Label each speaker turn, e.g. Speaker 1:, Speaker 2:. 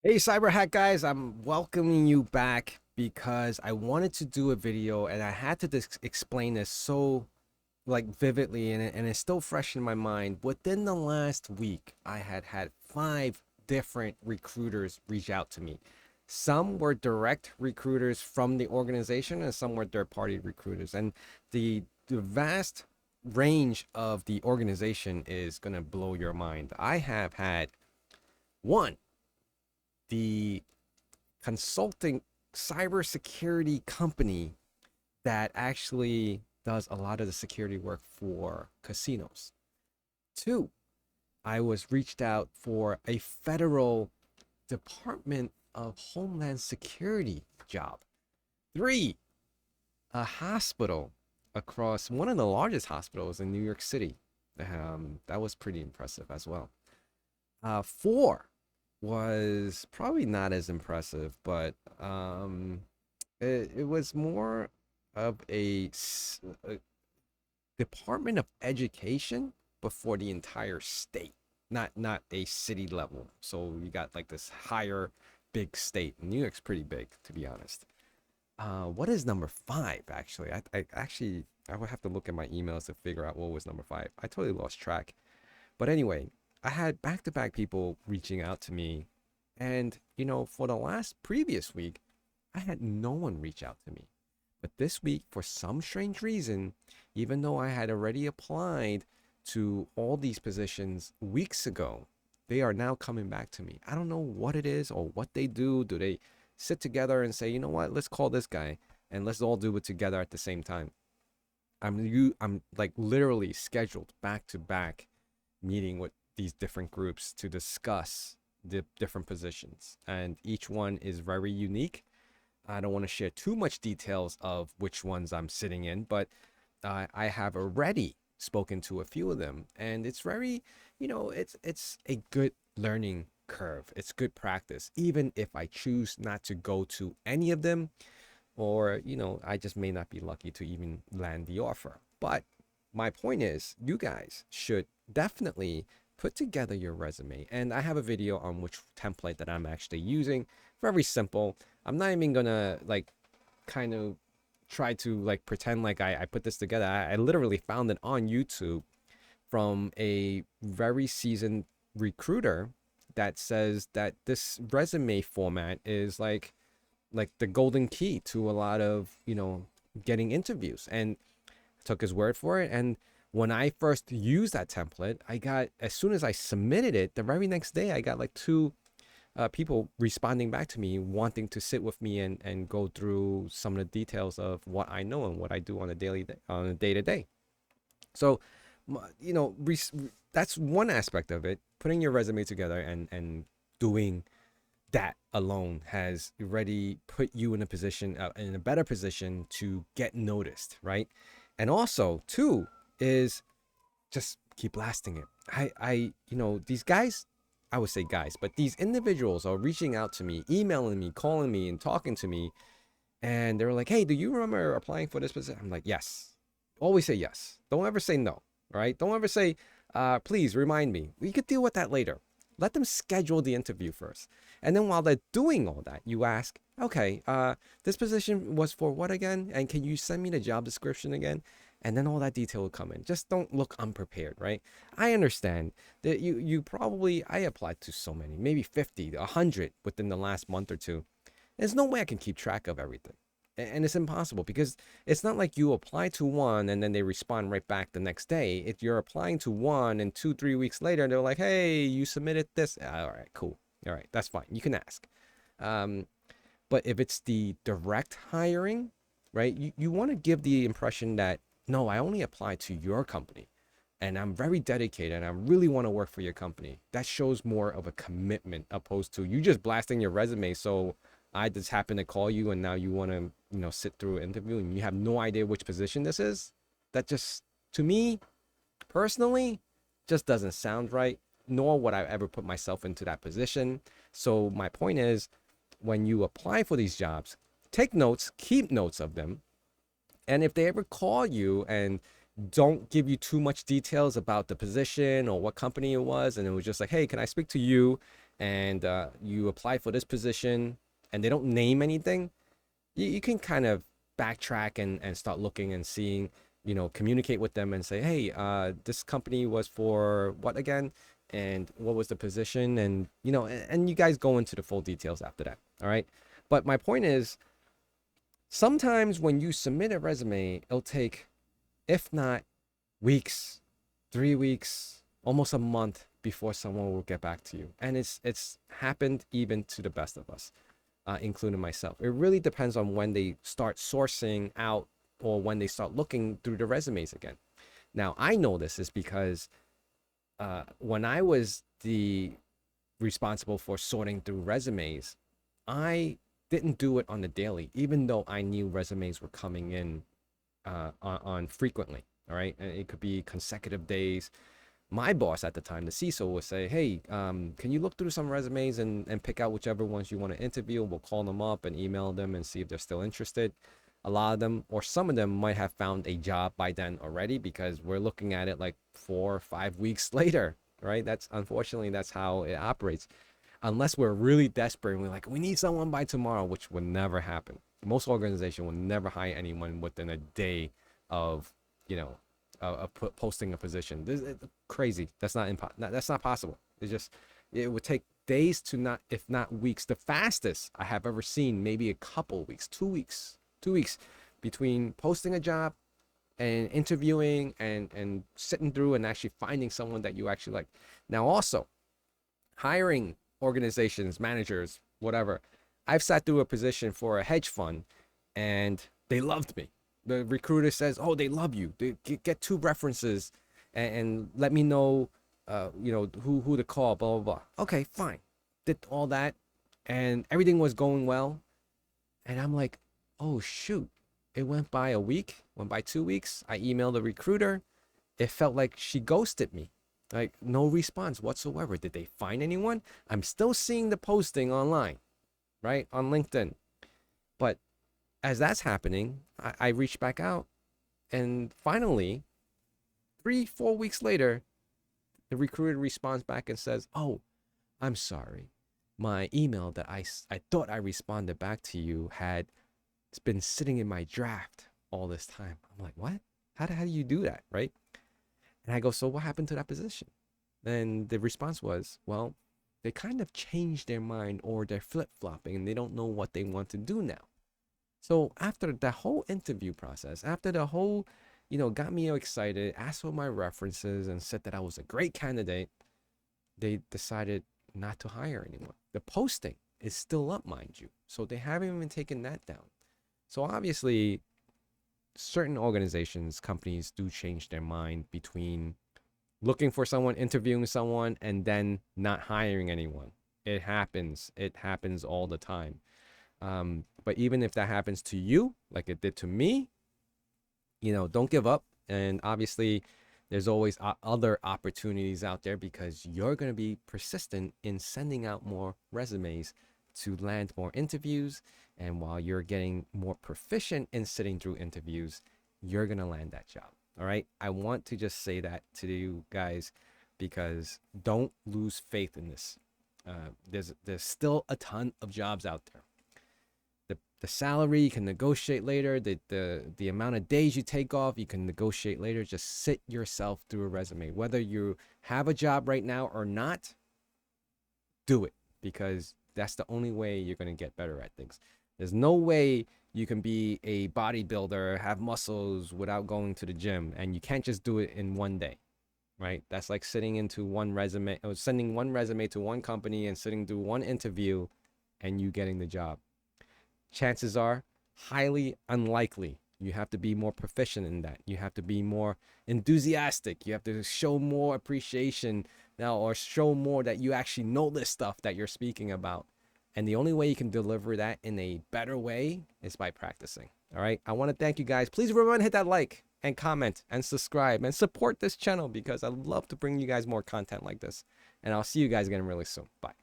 Speaker 1: Hey Cyber Hack guys, I'm welcoming you back because I wanted to do a video and I had to explain this so vividly and it's still fresh in my mind. Within the last week, I had five different recruiters reach out to me. Some were direct recruiters from the organization and some were third party recruiters. And the vast range of the organization is gonna blow your mind. I have had one, the consulting cybersecurity company that actually does a lot of the security work for casinos. Two, I was reached out for a federal Department of Homeland Security job. Three, a hospital across one of the largest hospitals in New York City. That was pretty impressive as well. Four was probably not as impressive, but it was more of a Department of Education, but for the entire state, not a city level. So you got like this higher big state. New York's pretty big, to be honest. What is number five? Actually, I would have to look at my emails to figure out what was number five. I totally lost track. But anyway, I had back to back people reaching out to me. And, for the last previous week, I had no one reach out to me. But this week, for some strange reason, even though I had already applied to all these positions weeks ago, they are now coming back to me. I don't know what it is or what they do. Do they sit together and say, you know what, let's call this guy and let's all do it together at the same time? I'm like literally scheduled back to back meeting with these different groups to discuss the different positions, and each one is very unique. I don't want to share too much details of which ones I'm sitting in, but I have already spoken to a few of them, and it's very, it's a good learning curve. It's good practice, even if I choose not to go to any of them, or I just may not be lucky to even land the offer. But my point is, you guys should definitely put together your resume. And I have a video on which template that I'm actually using. Very simple. I'm not even gonna like kind of try to like pretend like I put this together. I literally found it on YouTube from a very seasoned recruiter that says that this resume format is like the golden key to a lot of getting interviews, and took his word for it. And when I first used that template, I got, as soon as I submitted it, the very next day, I got like two people responding back to me wanting to sit with me and go through some of the details of what I know and what I do on a on a day to day. So, you know, that's one aspect of it. Putting your resume together and doing that alone has already put you in a position, in a better position to get noticed, right? And also, too, is just keep blasting it. These guys, I would say guys, but these individuals are reaching out to me, emailing me, calling me, and talking to me. And they're like, hey, do you remember applying for this position? I'm like, yes. Always say yes. Don't ever say no, right? Don't ever say, please remind me. We could deal with that later. Let them schedule the interview first. And then while they're doing all that, you ask, okay, this position was for what again? And can you send me the job description again? And then all that detail will come in. Just don't look unprepared, right? I understand that you probably, I applied to so many, maybe 50, 100 within the last month or two. There's no way I can keep track of everything. And it's impossible because it's not like you apply to one and then they respond right back the next day. If you're applying to one and 2, 3 weeks later, they're like, hey, you submitted this. All right, cool. All right, that's fine. You can ask. Um, but if it's the direct hiring, right, you want to give the impression that, no, I only apply to your company and I'm very dedicated and I really want to work for your company. That shows more of a commitment opposed to you just blasting your resume. So I just happen to call you and now you want to, sit through an interview and you have no idea which position this is. That just, to me, personally, just doesn't sound right, nor would I ever put myself into that position. So my point is, when you apply for these jobs, take notes, keep notes of them. And if they ever call you and don't give you too much details about the position or what company it was, and it was just like, hey, can I speak to you? and you apply for this position and they don't name anything, you can kind of backtrack and start looking and seeing, communicate with them and say, hey, this company was for what again? And what was the position? And, and you guys go into the full details after that. All right. But my point is, sometimes when you submit a resume, it'll take, if not weeks, 3 weeks, almost a month before someone will get back to you. And it's happened even to the best of us, including myself. It really depends on when they start sourcing out or when they start looking through the resumes again. Now, I know this is because when I was the responsible for sorting through resumes, I didn't do it on the daily, even though I knew resumes were coming in on frequently. All right. And it could be consecutive days. My boss at the time, the CISO, would say, hey, can you look through some resumes and pick out whichever ones you want to interview? We'll call them up and email them and see if they're still interested. A lot of them, or some of them, might have found a job by then already, because we're looking at it like 4 or 5 weeks later, right? Unfortunately, that's how it operates. Unless we're really desperate and we're like, we need someone by tomorrow, which would never happen. Most organizations will never hire anyone within a day of, posting a position. This is crazy. That's that's not possible. It would take days to not, if not weeks. The fastest I have ever seen, maybe a couple weeks, 2 weeks between posting a job and interviewing and sitting through and actually finding someone that you actually like. Now, also hiring organizations, managers, whatever. I've sat through a position for a hedge fund and they loved me. The recruiter says, oh, they love you. They get 2 references and let me know, who to call, blah, blah, blah. Okay, fine. Did all that and everything was going well. And I'm like, oh, shoot. It went by a week, went by 2 weeks. I emailed the recruiter. It felt like she ghosted me. Like, no response whatsoever. Did they find anyone? I'm still seeing the posting online, right? On LinkedIn. But as that's happening, I reach back out. And finally, 3, 4 weeks later, the recruiter responds back and says, oh, I'm sorry. My email that I thought I responded back to you it's been sitting in my draft all this time. I'm like, what? How do you do that, right? And I go, so what happened to that position? And the response was, well, they kind of changed their mind, or they're flip-flopping and they don't know what they want to do now. So after the whole interview process, after the whole, got me excited, asked for my references and said that I was a great candidate, they decided not to hire anyone. The posting is still up, mind you. So they haven't even taken that down. So obviously, certain organizations, companies do change their mind between looking for someone, interviewing someone, and then not hiring anyone. It happens. It happens all the time. But even if that happens to you, like it did to me, don't give up. And obviously, there's always other opportunities out there, because you're going to be persistent in sending out more resumes to land more interviews. And while you're getting more proficient in sitting through interviews, you're going to land that job. All right. I want to just say that to you guys, because don't lose faith in this. There's still a ton of jobs out there. The salary you can negotiate later. The amount of days you take off, you can negotiate later. Just sit yourself through a resume. Whether you have a job right now or not, do it, because that's the only way you're going to get better at things. There's no way you can be a bodybuilder, have muscles without going to the gym, and you can't just do it in one day, right? That's like sending one resume to one company and sitting through one interview and you getting the job. Chances are highly unlikely. You have to be more proficient in that. You have to be more enthusiastic. You have to show more appreciation now, or show more that you actually know this stuff that you're speaking about. And the only way you can deliver that in a better way is by practicing. All right. I want to thank you guys. Please remember to hit that like and comment and subscribe and support this channel, because I love to bring you guys more content like this. And I'll see you guys again really soon. Bye.